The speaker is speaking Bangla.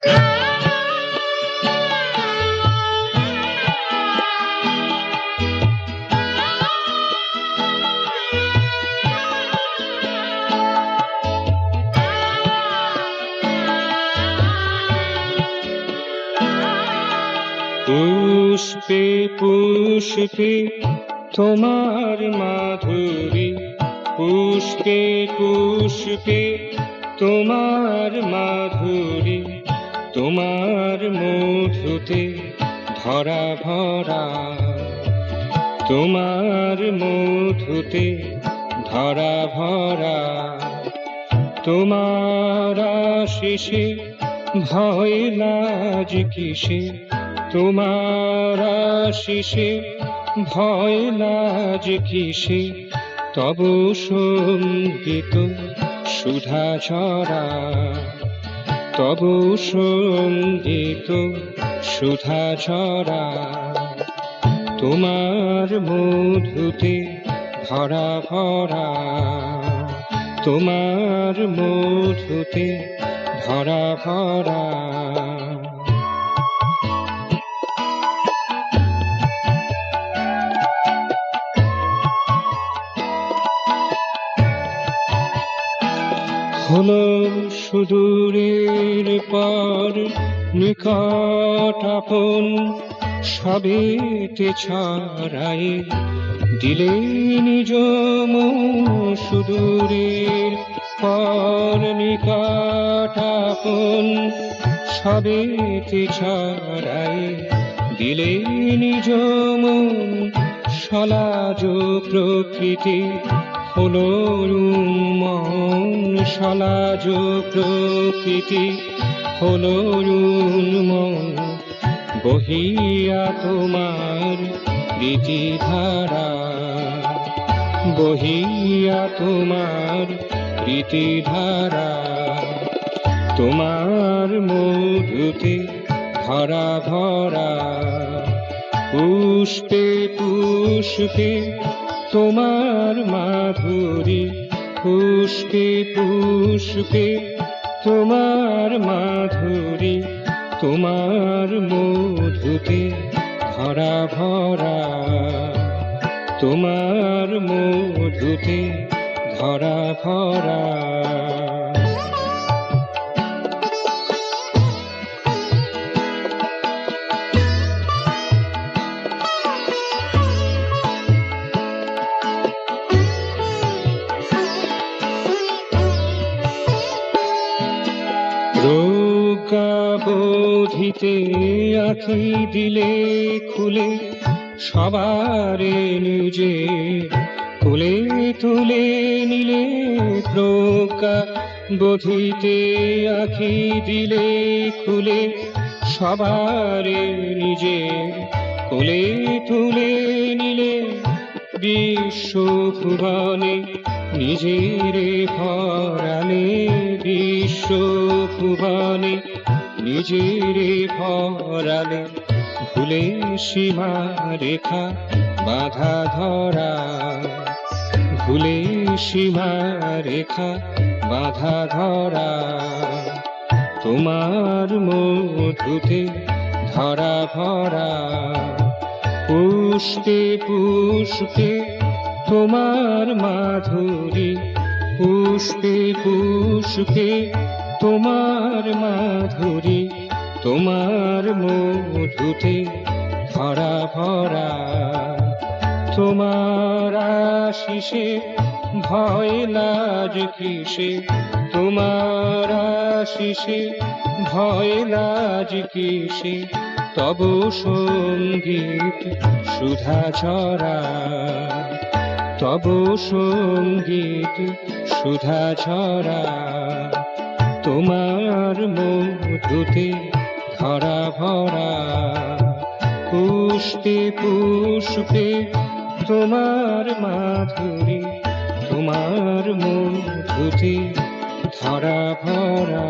পুষ্পে পুষ্পে তোমার মাধুরী, পুষ্পে পুষ্পে তোমার মাধুরী, তোমার মধুতে ধরা ভরা, তোমার মধুতে ধরা ভরা। তোমার আশিসে ভয় লাজ কিসে, তোমার আশিসে ভয় লাজ কিসে, তব সঙ্গীত সুধা ঝরা, তব সঙ্গীত সুধা ঝরা। তোমার মধুতে ধরা ভরা, তোমার মধুতে ধরা ভরা। হলো সুদূরের পর নিকট আপন, সবেতে ছড়াই দিলে নিজ মন। সুদূরের পর নিকট আপন, সবেতে ছড়াই দিলে নিজ মন। সলাজ প্রকৃতি হলো উন্মন, সলাজ প্রকৃতি হলো উন্মন। বহিয়া তোমার প্রীতিধারা, বহিয়া তোমার প্রীতিধারা। তোমার মধুতে ধরা ভরা, পুষ্পে পুষ্পে তোমার মাধুরী, পুষ্পে পুষ্পে তোমার মাধুরী, তোমার মধুতে ধরা ভরা, তোমার মধুতে ধরা ভরা। প্রজ্ঞাবোধিতে আঁখি দিলে খুলে, সবারে নিজে কোলে তুলে নিলে। প্রজ্ঞাবোধিতে আঁখি দিলে খুলে, সবারে নিজে কোলে তুলে নিলে। বিশ্বভুবনে নিজেরে ভরালে, বিশ্বভুবনে নিজেরে ভরালে। ভুলে সীমা রেখা বাধা ধরা, ভুলে সীমা রেখা বাধা ধরা। তোমার মধুতে ধরা ভরা, পুষ্পে পুষ্পে তোমার মাধুরী, পুষ্পে পুষ্পে তোমার মাধুরী, তোমার মধুতে ধরা ভরা। তোমার আশিসে ভয় লাজ কিসে, তোমার আশিসে ভয় লাজ কিসে, তব সঙ্গীত সুধা ঝরা, তব সঙ্গীত সুধা ঝরা। তোমার মধুতে ধরা ভরা, পুষ্পে পুষ্পে তোমার মাধুরী, তোমার মধুতে ধরা ভরা।